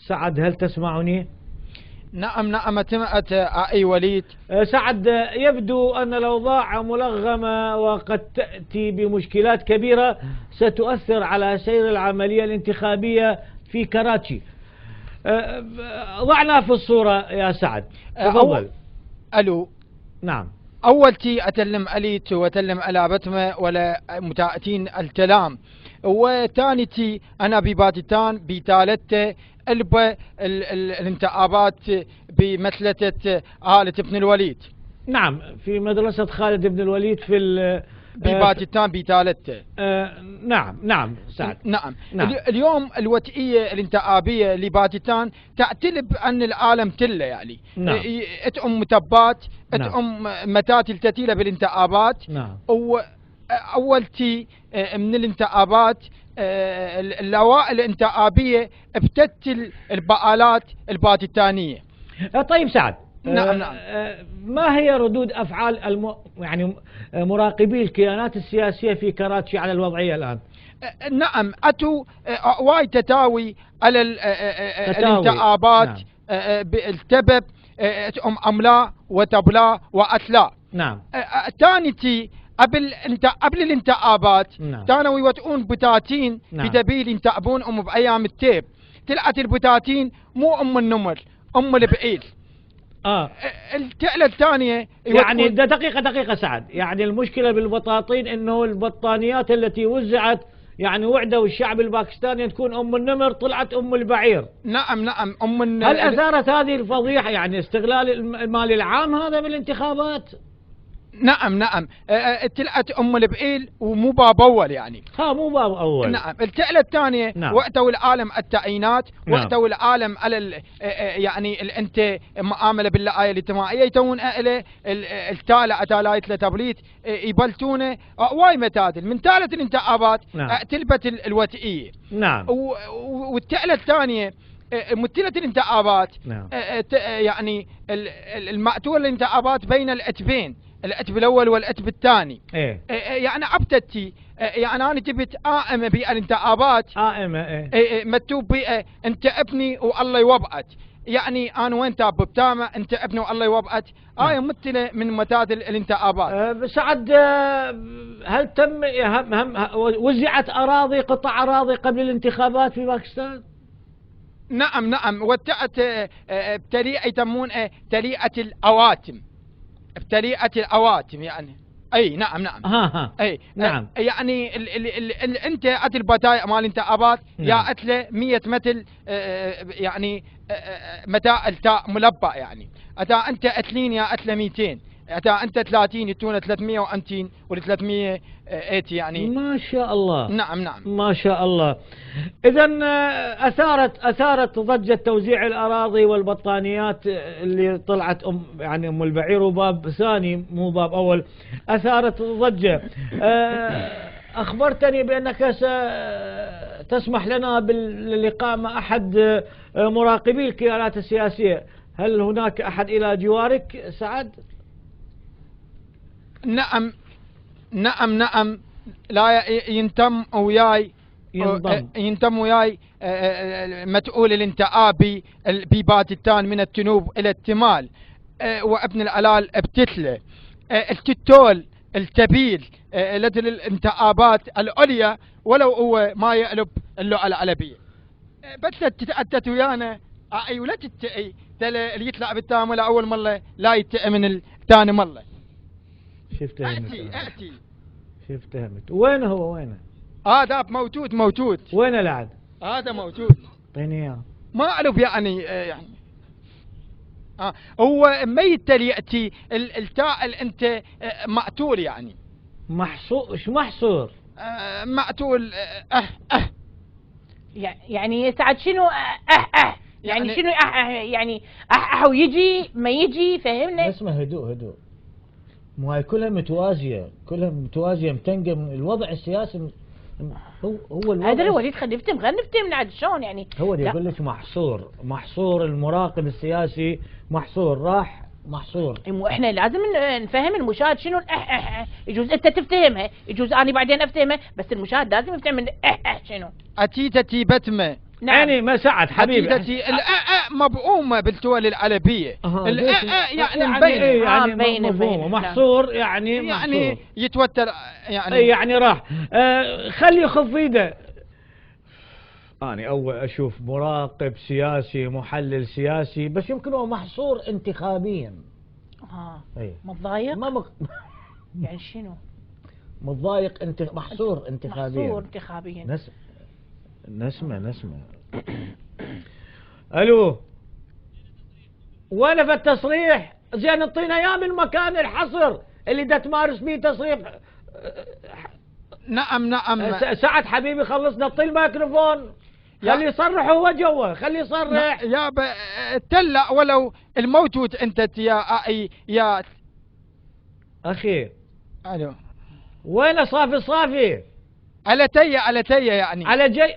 سعد هل تسمعني؟ نعم نعم أتمأت أي وليد. سعد، يبدو أن الأوضاع ملغمة وقد تأتي بمشكلات كبيرة ستؤثر على سير العملية الانتخابية في كراتشي. ضعنا في الصورة يا سعد، تفضل. ألو. نعم. أول تي أتلم أليت وأتلم ألا بتمة ولا متاعتين التلام، وتاني تي أنا بباتتان بتالتة الب الانتخابات بمثلة آلة ابن الوليد. نعم، في مدرسة خالد بن الوليد في بباتتان بتالتة. نعم نعم سعد. نعم. اليوم الوثائقية الانتخابية لباتتان تعتلب أن العالم تله يعني. نعم. اتأم متبات، نعم. اتأم متات التتيلة بالانتخابات. نعم. أول تي من الانتخابات اللوائح الانتخابية ابتدت البقالات الباتتانية. طيب سعد، نعم نعم. ما هي ردود أفعال يعني مراقبي الكيانات السياسية في كراتشي على الوضعية الآن؟ نعم، أتوا واي تتاوي على الانتخابات. نعم. بالتبب أملاء وتبلاء وأتلاء. نعم. تانتي قبل الانتخابات. نعم. كانوا يوتئون بتاتين. نعم. بدبيل ينتخبون بأيام التيب. طلعت البتاتين مو النمر، البعيل. التعلة الثانية يعني دقيقة سعد، يعني المشكلة بالبطاطين انه البطانيات التي وزعت يعني وعدوا الشعب الباكستاني تكون النمر، طلعت البعير. نعم نعم. هل اثارت هذه الفضيحة يعني استغلال المال العام هذا بالانتخابات؟ نعم نعم. طلعت البعيل ومو باب اول يعني. مو باب اول. نعم. التعلة الثانية. نعم. وقتوا العالم التعيينات. نعم. وقتوا العالم على يعني انت معاملة باللقاية الاجتماعية يتون التالة اتالايت لتبليت يبلتونه واي متادل من تالة الانتخابات. نعم. تلبت الوثائقية. نعم. والتعلة الثانية مثلت الانتخابات. نعم. يعني المقتول الانتخابات بين الاتبين، الاتب الاول والاتب الثاني. ايه. يعني عبتتي يعني انا جبت قائمه بالانتخابات. قائمه مكتوب بها انت ابني والله يوبعت، يعني انا وين تاب بتامه انت ابني والله يوبعت. مثله من متاد الانتخابات. سعد، هل تم وزعت قطع اراضي قبل الانتخابات في باكستان؟ نعم نعم. وتأت بطريقه يسمون طريقه الاواتم، بطريقه الاواتم يعني. اي نعم نعم. اي نعم. يعني انت البدايع مال الانتخابات. نعم. يا اتله 100 مثل يعني متاع التاء ملبع يعني. اتا انت اتلين يا اتله 200. اتا انت 30 يتون 300 وانتين وال 300 اتي يعني. ما شاء الله. نعم نعم. ما شاء الله. اذا اثارت ضجة توزيع الاراضي والبطانيات اللي طلعت يعني البعير، وباب ثاني مو باب اول، اثارت ضجة. اخبرتني بانك تسمح لنا باللقاء مع احد مراقبي الكيانات السياسية. هل هناك احد الى جوارك سعد؟ نعم نعم نعم. لا ينتم وياي مسؤول الانتخابي بباتتان من الجنوب الى الشمال. وابن العلال بتتله التتول التبيل لدى الانتخابات العليا، ولو هو ما يقلب اللغة العربية. بس تتأتت ويانا اي ولا تتقي اللي يطلع بالتامل اول مرة لا يتقي من الثاني مرة. شفت اتي شفت همت. وين هو؟ وينه؟ هذا موجود. وين العد؟ هذا موجود. اعطيني اياه. ما اعرف يعني هو ميت ياتي التاء انت مقتول يعني. محصور؟ ايش محصور؟ مقتول. يعني سعد شنو يعني شنو يعني ويجي ما يجي فهمنا. اسمه هدوء. مو هاي كلها متوازية متنقم. الوضع السياسي هو الوضع. هذا الوليد خلينا نفتهم عاد شلون يعني. هو اللي يقول لك محصور المراقب السياسي راح محصور. مو احنا لازم نفهم المشاهد شنو يجوز انت تفتهمها، يجوز انا بعدين افتهمها، بس المشاهد لازم يفتهم من شنو. اتيتتي بتمه نعم. عيني ما سعد حبيبي. حبيبتي مبؤومة بالدول العربية. يعني مبينة. يعني مبينة مفهومه محصور يعني يعني يتوتر يعني راح خلي يخف ايده. أنا أول أشوف مراقب سياسي محلل سياسي بس يمكن هو محصور انتخابيا. متضايق؟ ما يعني شنو؟ متضايق محصور انتخابيا. محصور انتخابيا. نسمع. ألو، وين في التصريح؟ زين انطينا اياه من مكان الحصر اللي دا تمارس به تصريح. نعم سعد حبيبي خلصنا، اعطي الميكروفون خلي يصرح هو جوا، خلي يصرح. يا تلا ولو الموجود انت يا اخي. الو، وين صافي؟ على تيا يعني على جي.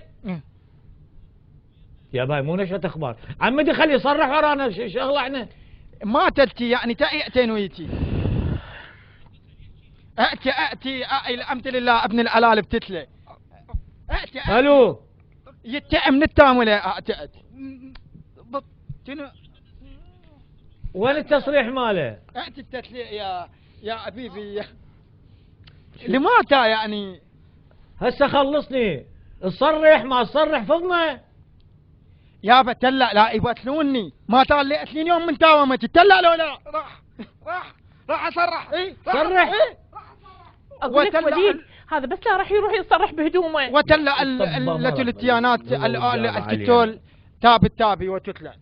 يا باي مو نشرة اخبار عمدي، خلي يصرح ورانا شغله احنا. ما تلتي يعني تأتين ويتي اتي الحمد لله ابن الحلال بتتلى. اتي الو، يتعم من التامله اعتقد. وين التصريح ماله؟ اتي التتليع يا حبيبي لماذا يعني؟ هسه خلصني، تصرح ما تصرح فضنا يابا. تلا لا يبتلوني، ما طال لي 2 يوم من تاومتي. تلا لو لا راح اصرح. صرح. اقول لك وليد هذا بس لا راح يروح يصرح بهدومه. وتلا الاتيانات الكتول تابي وتتلى.